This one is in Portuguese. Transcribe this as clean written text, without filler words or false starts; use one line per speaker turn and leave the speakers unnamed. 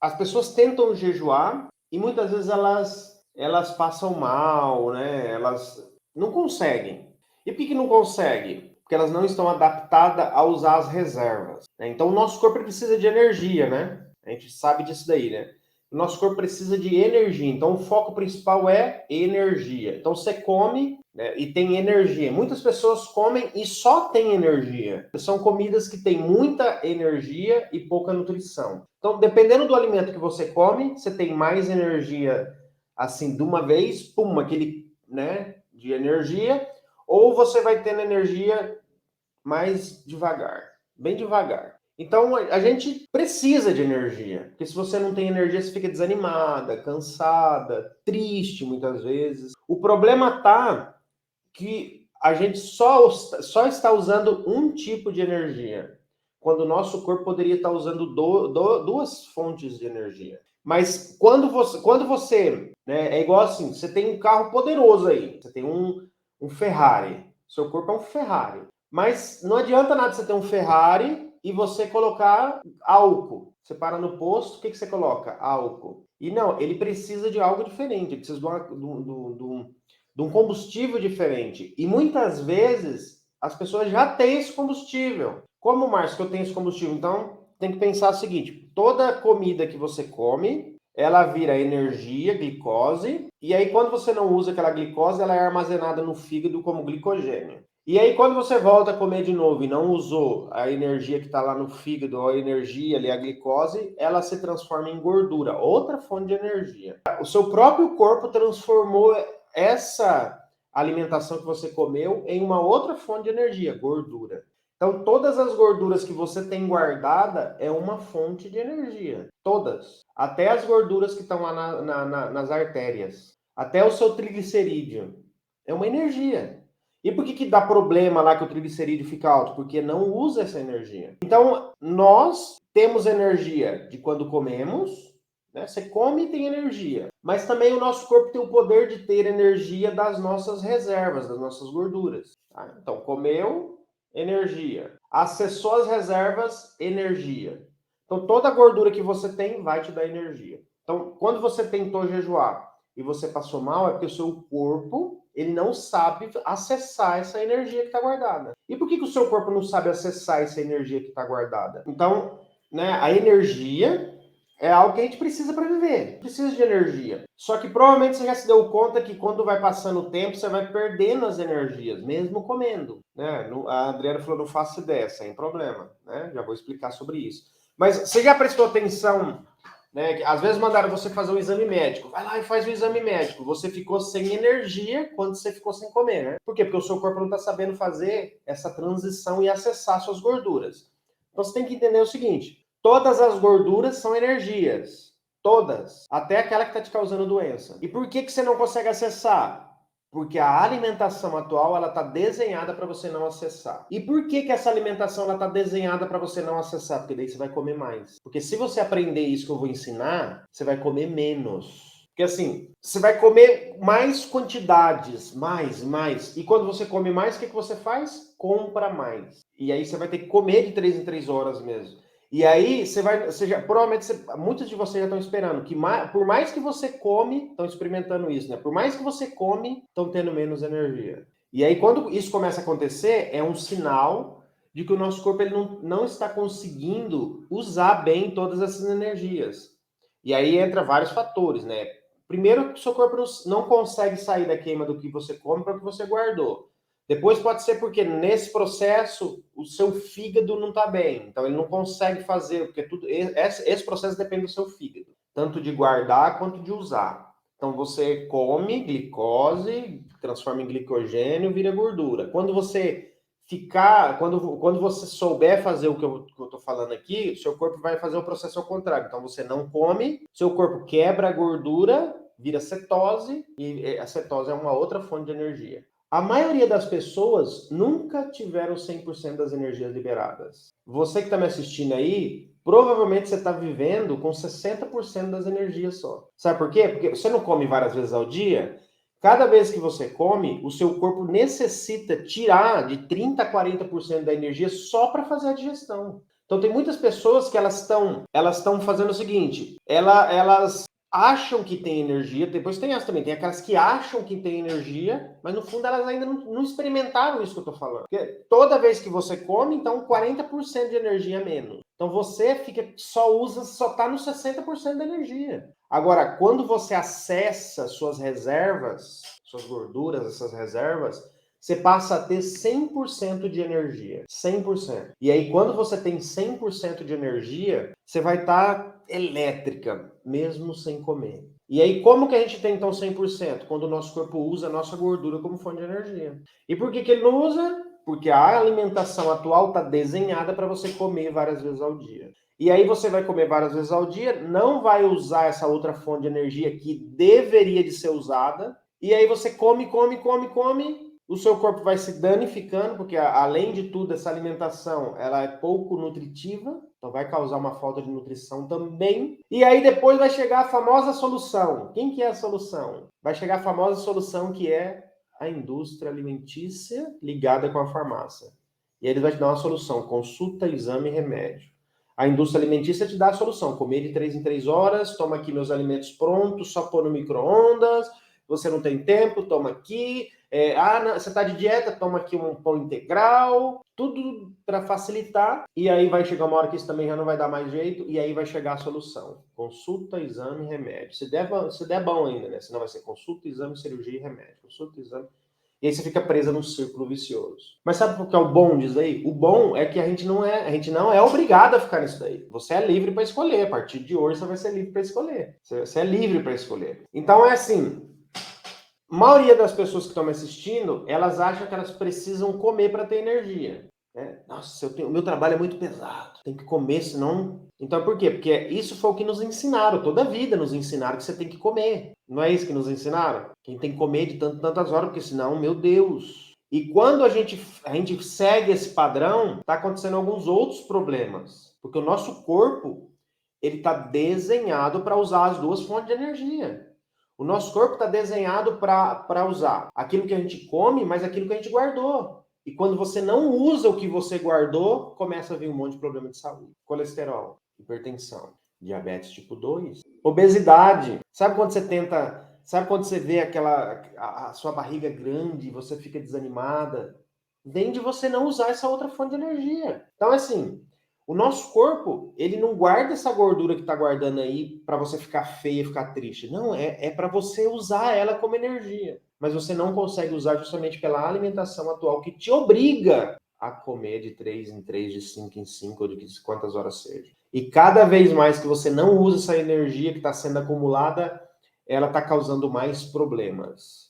as pessoas tentam jejuar e muitas vezes elas passam mal, né? Elas não conseguem. E por que não conseguem? Porque elas não estão adaptadas a usar as reservas, né? Então o nosso corpo precisa de energia, né? A gente sabe disso daí, né? O nosso corpo precisa de energia. Então o foco principal é energia. Então você come, né, e tem energia. Muitas pessoas comem e só tem energia. São comidas que têm muita energia e pouca nutrição. Então, dependendo do alimento que você come, você tem mais energia assim de uma vez, pum, aquele, né, de energia, ou você vai tendo energia mais devagar, bem devagar. Então, a gente precisa de energia, porque se você não tem energia, você fica desanimada, cansada, triste muitas vezes. O problema tá que a gente só está usando um tipo de energia, quando o nosso corpo poderia estar usando duas fontes de energia. Mas quando você né, é igual assim, você tem um carro poderoso aí, você tem um Ferrari, seu corpo é um Ferrari. Mas não adianta nada você ter um Ferrari e você colocar álcool. Você para no posto, o que você coloca? Álcool. E não, ele precisa de algo diferente, ele precisa de um combustível diferente. E muitas vezes as pessoas já têm esse combustível. Como, Márcio, que eu tenho esse combustível? Então, tem que pensar o seguinte: toda comida que você come, ela vira energia, glicose, e aí quando você não usa aquela glicose, ela é armazenada no fígado como glicogênio. E aí quando você volta a comer de novo e não usou a energia que está lá no fígado, a energia ali, a glicose, ela se transforma em gordura, outra fonte de energia. O seu próprio corpo transformou essa alimentação que você comeu em uma outra fonte de energia, gordura. Então, todas as gorduras que você tem guardada é uma fonte de energia. Todas. Até as gorduras que estão lá nas artérias. Até o seu triglicerídeo. É uma energia. E por que dá problema lá que o triglicerídeo fica alto? Porque não usa essa energia. Então, nós temos energia de quando comemos, né? Você come e tem energia. Mas também o nosso corpo tem o poder de ter energia das nossas reservas, das nossas gorduras. Tá? Então, comeu, energia. Acessou as reservas, energia. Então, toda a gordura que você tem vai te dar energia. Então, quando você tentou jejuar e você passou mal, é porque o seu corpo ele não sabe acessar essa energia que está guardada. E por que o seu corpo não sabe acessar essa energia que está guardada? Então, né, a energia é algo que a gente precisa para viver. Precisa de energia. Só que provavelmente você já se deu conta que quando vai passando o tempo, você vai perdendo as energias, mesmo comendo. Né? A Adriana falou, não faço ideia, sem problema. Né? Já vou explicar sobre isso. Mas você já prestou atenção, né? Às vezes mandaram você fazer um exame médico. Vai lá e faz o exame médico. Você ficou sem energia quando você ficou sem comer, né? Por quê? Porque o seu corpo não está sabendo fazer essa transição e acessar suas gorduras. Então você tem que entender o seguinte: todas as gorduras são energias. Todas. Até aquela que está te causando doença. E por que você não consegue acessar? Porque a alimentação atual ela está desenhada para você não acessar. E por que essa alimentação está desenhada para você não acessar? Porque daí você vai comer mais. Porque se você aprender isso que eu vou ensinar, você vai comer menos. Porque assim, você vai comer mais quantidades, mais. E quando você come mais, o que você faz? Compra mais. E aí você vai ter que comer de 3 em 3 horas mesmo. E aí provavelmente muitos de vocês já estão esperando que por mais que você come, estão experimentando isso, né? Por mais que você come, estão tendo menos energia. E aí quando isso começa a acontecer, é um sinal de que o nosso corpo ele não está conseguindo usar bem todas essas energias. E aí entra vários fatores, né? Primeiro, que o seu corpo não consegue sair da queima do que você come para o que você guardou. Depois pode ser porque nesse processo o seu fígado não está bem, então ele não consegue fazer, porque esse processo depende do seu fígado, tanto de guardar quanto de usar. Então você come glicose, transforma em glicogênio, vira gordura. Quando você quando você souber fazer o que eu estou falando aqui, seu corpo vai fazer o processo ao contrário. Então você não come, seu corpo quebra a gordura, vira cetose, e a cetose é uma outra fonte de energia. A maioria das pessoas nunca tiveram 100% das energias liberadas. Você que está me assistindo aí, provavelmente você está vivendo com 60% das energias só. Sabe por quê? Porque você não come várias vezes ao dia. Cada vez que você come, o seu corpo necessita tirar de 30% a 40% da energia só para fazer a digestão. Então tem muitas pessoas que elas estão fazendo o seguinte, elas acham que tem energia, depois tem essa também, tem aquelas que acham que tem energia, mas no fundo elas ainda não experimentaram isso que eu tô falando. Porque toda vez que você come, então 40% de energia a menos. Então você só tá no 60% da energia. Agora, quando você acessa suas reservas, suas gorduras, essas reservas, você passa a ter 100% de energia. 100%. E aí, quando você tem 100% de energia, você vai estar elétrica, mesmo sem comer. E aí, como que a gente tem, então, 100%? Quando o nosso corpo usa a nossa gordura como fonte de energia. E por que ele não usa? Porque a alimentação atual está desenhada para você comer várias vezes ao dia. E aí você vai comer várias vezes ao dia, não vai usar essa outra fonte de energia que deveria de ser usada. E aí você come, o seu corpo vai se danificando, porque além de tudo, essa alimentação ela é pouco nutritiva, então vai causar uma falta de nutrição também. E aí depois vai chegar a famosa solução. Quem que é a solução? Vai chegar a famosa solução que é a indústria alimentícia ligada com a farmácia. E aí ele vai te dar uma solução, consulta, exame e remédio. A indústria alimentícia te dá a solução, comer de 3 em 3 horas, toma aqui meus alimentos prontos, só pôr no micro-ondas, você não tem tempo, toma aqui. Você está de dieta, toma aqui um pão integral, tudo para facilitar. E aí vai chegar uma hora que isso também já não vai dar mais jeito, e aí vai chegar a solução. Consulta, exame, remédio. Se der bom ainda, né? Senão vai ser consulta, exame, cirurgia e remédio. Consulta, exame. E aí você fica presa num círculo vicioso. Mas sabe o que é o bom disso aí? O bom é que a gente não é obrigado a ficar nisso daí. Você é livre para escolher. A partir de hoje você vai ser livre para escolher. Você é livre para escolher. Então é assim, a maioria das pessoas que estão me assistindo, elas acham que elas precisam comer para ter energia. Né? Nossa, o meu trabalho é muito pesado, tem que comer, senão... Então por quê? Porque isso foi o que nos ensinaram, toda a vida nos ensinaram que você tem que comer. Não é isso que nos ensinaram? Quem tem que comer de tantas horas, porque senão, meu Deus... E quando a gente segue esse padrão, está acontecendo alguns outros problemas. Porque o nosso corpo, ele está desenhado para usar as duas fontes de energia. O nosso corpo está desenhado para usar aquilo que a gente come, mas aquilo que a gente guardou. E quando você não usa o que você guardou, começa a vir um monte de problema de saúde. Colesterol, hipertensão, diabetes tipo 2, obesidade. Sabe quando você vê a sua barriga grande e você fica desanimada? Vem de você não usar essa outra fonte de energia. Então, assim, o nosso corpo, ele não guarda essa gordura que está guardando aí para você ficar feia, ficar triste. Não, é para você usar ela como energia. Mas você não consegue usar justamente pela alimentação atual que te obriga a comer de 3 em 3, de 5 em 5, ou de quantas horas seja. E cada vez mais que você não usa essa energia que está sendo acumulada, ela está causando mais problemas.